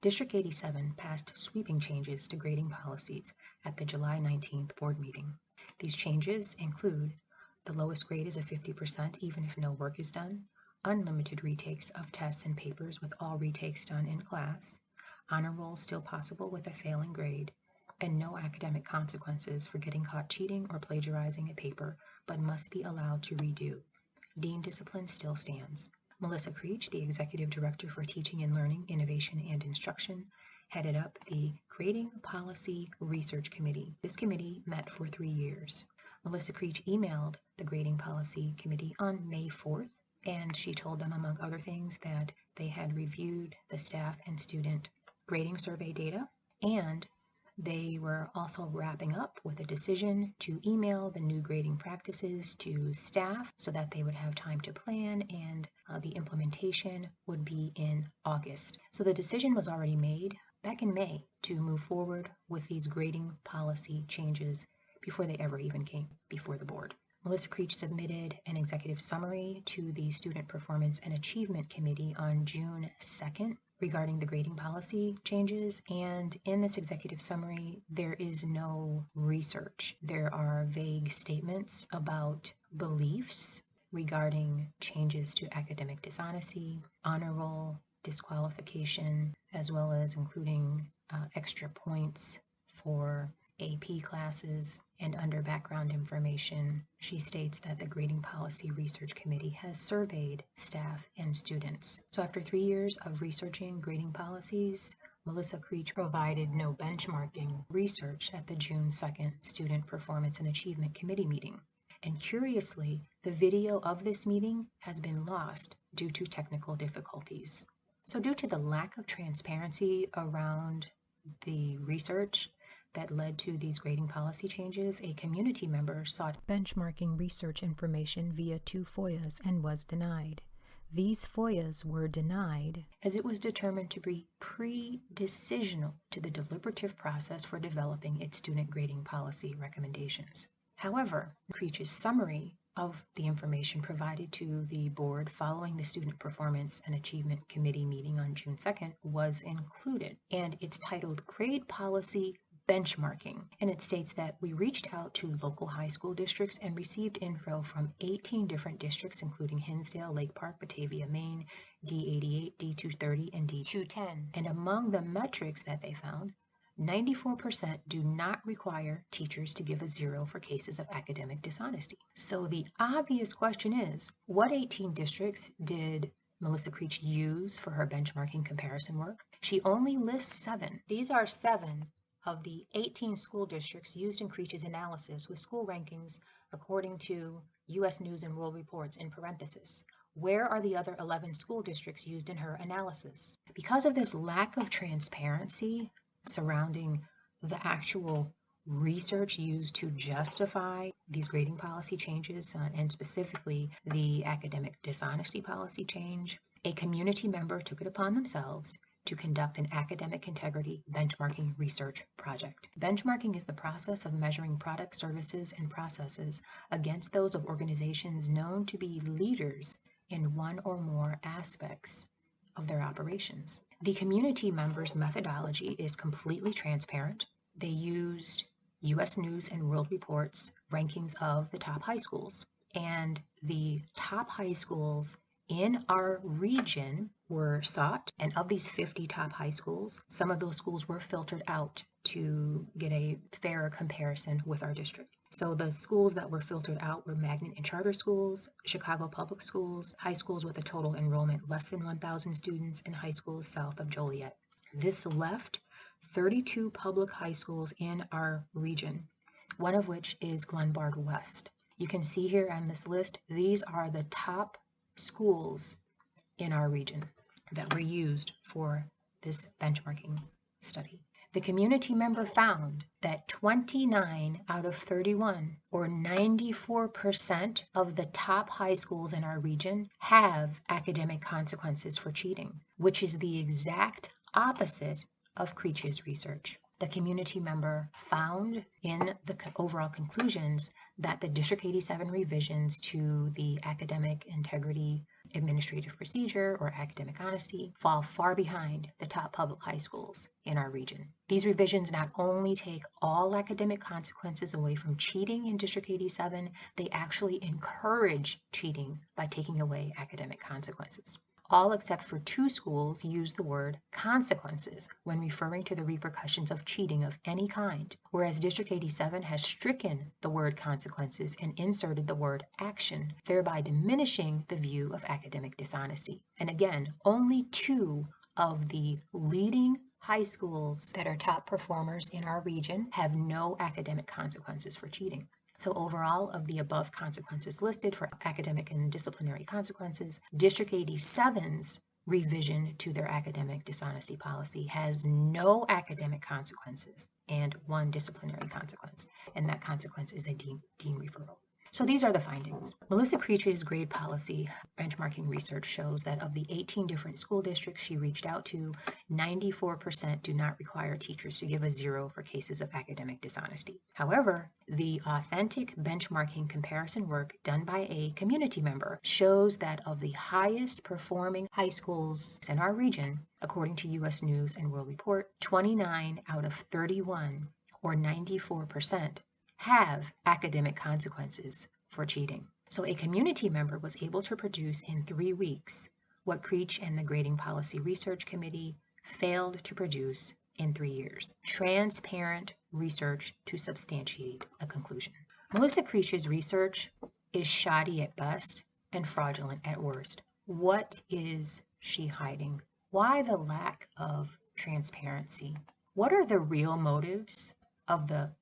District 87 passed sweeping changes to grading policies at the July 19th board meeting. These changes include the lowest grade is a 50% even if no work is done, unlimited retakes of tests and papers with all retakes done in class, honor roll still possible with a failing grade, and no academic consequences for getting caught cheating or plagiarizing a paper, but must be allowed to redo. Dean discipline still stands. Melissa Creech, the Executive Director for Teaching and Learning, Innovation and Instruction, headed up the Grading Policy Research Committee. This committee met for 3 years. Melissa Creech emailed the Grading Policy Committee on May 4th, and she told them, among other things, that they had reviewed the staff and student grading survey data, and they were also wrapping up with a decision to email the new grading practices to staff so that they would have time to plan, and the implementation would be in August. So the decision was already made back in May to move forward with these grading policy changes before they ever even came before the board. Melissa Creech submitted an executive summary to the Student Performance and Achievement Committee on June 2nd regarding the grading policy changes, and in this executive summary there is no research. There are vague statements about beliefs regarding changes to academic dishonesty, honor roll, disqualification, as well as including extra points for AP classes. And under background information, she states that the Grading Policy Research Committee has surveyed staff and students. So after 3 years of researching grading policies, Melissa Creech provided no benchmarking research at the June 2nd Student Performance and Achievement Committee meeting. And curiously, the video of this meeting has been lost due to technical difficulties. So due to the lack of transparency around the research that led to these grading policy changes, a community member sought benchmarking research information via 2 FOIAs and was denied. These FOIAs were denied as it was determined to be pre-decisional to the deliberative process for developing its student grading policy recommendations. However, Creech's summary of the information provided to the board following the Student Performance and Achievement Committee meeting on June 2nd was included, and it's titled Grade Policy Benchmarking, and it states that we reached out to local high school districts and received info from 18 different districts, including Hinsdale, Lake Park, Batavia, Maine, D88, D230, and D210. And among the metrics that they found, 94% do not require teachers to give a 0 for cases of academic dishonesty. So the obvious question is, what 18 districts did Melissa Creech use for her benchmarking comparison work? She only lists 7. These are 7 of the 18 school districts used in Creech's analysis with school rankings according to U.S. News and World Reports in parentheses. Where are the other 11 school districts used in her analysis? Because of this lack of transparency surrounding the actual research used to justify these grading policy changes, and specifically the academic dishonesty policy change, a community member took it upon themselves to conduct an academic integrity benchmarking research project. Benchmarking is the process of measuring products, services, and processes against those of organizations known to be leaders in one or more aspects of their operations. The community members' methodology is completely transparent. They used U.S. News and World Report's rankings of the top high schools, and the top high schools in our region were sought, and of these 50 top high schools, some of those schools were filtered out to get a fairer comparison with our district. So the schools that were filtered out were magnet and charter schools, Chicago public schools, high schools with a total enrollment less than 1,000 students, and high schools south of Joliet. This left 32 public high schools in our region, one of which is Glenbard West. You can see here on this list, these are the top schools in our region that were used for this benchmarking study. The community member found that 29 out of 31, or 94% of the top high schools in our region have academic consequences for cheating, which is the exact opposite of Creech's research. The community member found in the overall conclusions that the District 87 revisions to the Academic Integrity Administrative Procedure, or Academic Honesty, fall far behind the top public high schools in our region. These revisions not only take all academic consequences away from cheating in District 87, they actually encourage cheating by taking away academic consequences. All except for 2 schools use the word consequences when referring to the repercussions of cheating of any kind, whereas District 87 has stricken the word consequences and inserted the word action, thereby diminishing the view of academic dishonesty. And again, only 2 of the leading high schools that are top performers in our region have no academic consequences for cheating. So overall, of the above consequences listed for academic and disciplinary consequences, District 87's revision to their academic dishonesty policy has no academic consequences and 1 disciplinary consequence, and that consequence is a dean referral. So these are the findings. Melissa Creech's grade policy benchmarking research shows that of the 18 different school districts she reached out to, 94% do not require teachers to give a 0 for cases of academic dishonesty. However, the authentic benchmarking comparison work done by a community member shows that of the highest performing high schools in our region, according to U.S. News and World Report, 29 out of 31, or 94%, have academic consequences for cheating. So a community member was able to produce in 3 weeks what Creech and the Grading Policy Research Committee failed to produce in 3 years. Transparent research to substantiate a conclusion. Melissa Creech's research is shoddy at best and fraudulent at worst. What is she hiding? Why the lack of transparency? What are the real motives of the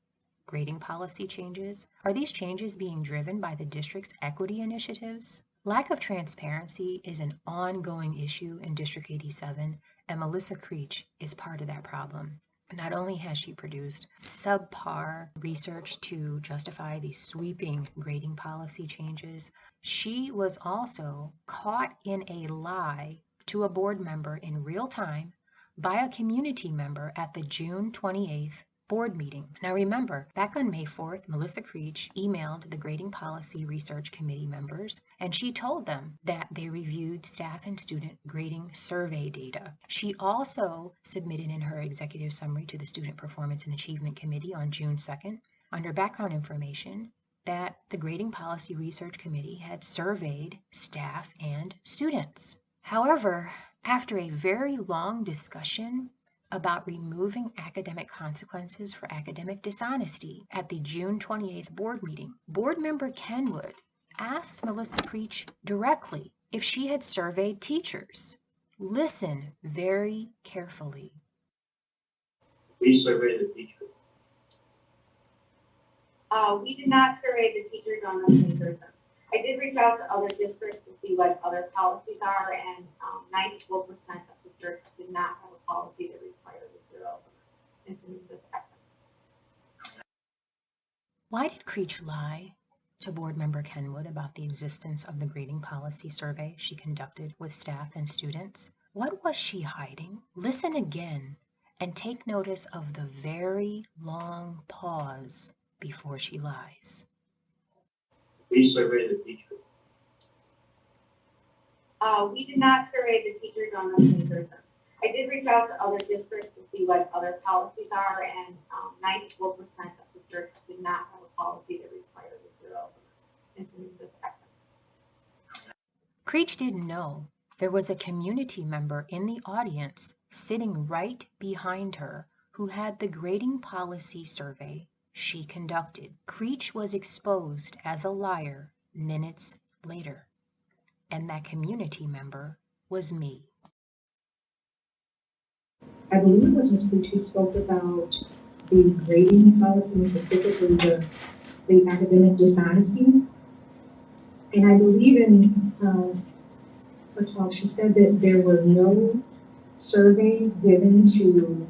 grading policy changes? Are these changes being driven by the district's equity initiatives? Lack of transparency is an ongoing issue in District 87, and Melissa Creech is part of that problem. Not only has she produced subpar research to justify these sweeping grading policy changes, she was also caught in a lie to a board member in real time by a community member at the June 28th board meeting. Now remember, back on May 4th, Melissa Creech emailed the Grading Policy Research Committee members, and she told them that they reviewed staff and student grading survey data. She also submitted in her executive summary to the Student Performance and Achievement Committee on June 2nd, under background information, that the Grading Policy Research Committee had surveyed staff and students. However, after a very long discussion about removing academic consequences for academic dishonesty at the June 28th board meeting, board member Kenwood asked Melissa Creech directly if she had surveyed teachers. Listen very carefully. We surveyed the teachers. We did not survey the teachers on the papers. I did reach out to other districts to see what other policies are, and 94% of districts did not have a policy that required a 0 incidents of accident. Why did Creech lie to board member Kenwood about the existence of the grading policy survey she conducted with staff and students? What was she hiding? Listen again and take notice of the very long pause before she lies. We surveyed the teachers. We did not survey the teachers on the papers. I did reach out to other districts to see what other policies are, and 94% of districts did not have a policy that required a 0 incidents of accident. Creech didn't know there was a community member in the audience sitting right behind her who had the grading policy survey she conducted. Creech was exposed as a liar minutes later, and that community member was me. I believe it was Ms. Creech who spoke about the grading policy, specifically the academic dishonesty. And I believe in her talk, she said that there were no surveys given to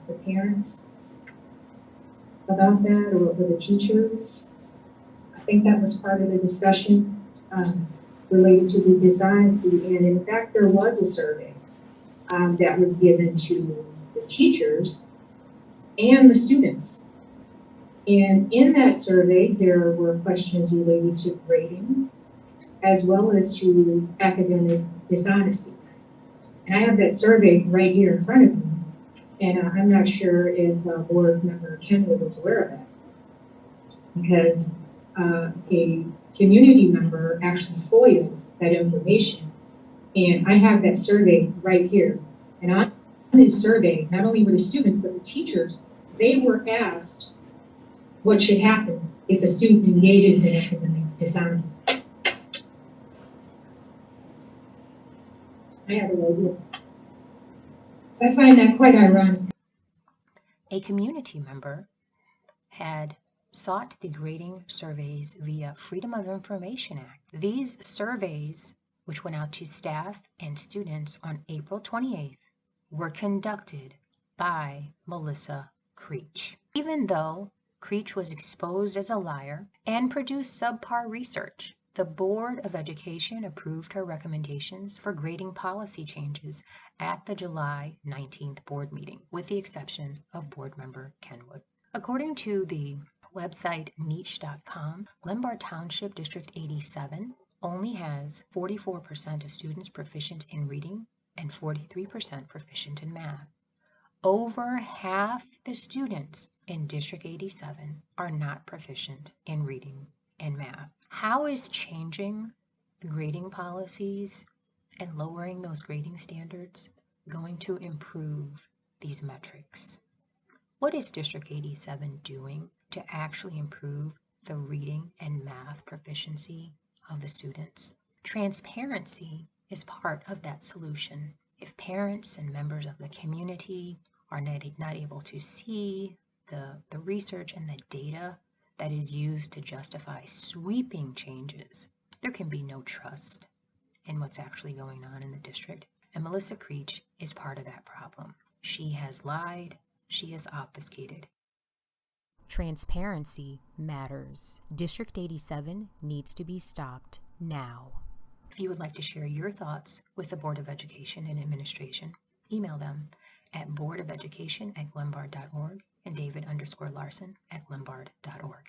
the parents about that, or the teachers. I think that was part of the discussion related to the dishonesty. And in fact, there was a survey that was given to the teachers, and the students. And in that survey, there were questions related to grading, as well as to academic dishonesty. And I have that survey right here in front of me, and I'm not sure if board member Kenwood was aware of that. Because a community member actually FOIA'd that information, and I have that survey right here. And on this survey, not only were the students, but the teachers, they were asked what should happen if a student engages in academic dishonesty. I have a idea. So I find that quite ironic. A community member had sought the grading surveys via Freedom of Information Act. These surveys, which went out to staff and students on April 28th, were conducted by Melissa Creech. Even though Creech was exposed as a liar and produced subpar research, the Board of Education approved her recommendations for grading policy changes at the July 19th board meeting, with the exception of board member Kenwood. According to the website niche.com, Glenbard Township District 87 only has 44% of students proficient in reading and 43% proficient in math. Over half the students in District 87 are not proficient in reading and math. How is changing the grading policies and lowering those grading standards going to improve these metrics? What is District 87 doing to actually improve the reading and math proficiency of the students? Transparency is part of that solution. If parents and members of the community are not able to see the research and the data that is used to justify sweeping changes, there can be no trust in what's actually going on in the district. And Melissa Creech is part of that problem. She has lied. She has obfuscated. Transparency matters. District 87 needs to be stopped now. If you would like to share your thoughts with the Board of Education and Administration, email them at boardofelducation@glenbard.org and David_Larson@glenbard.org.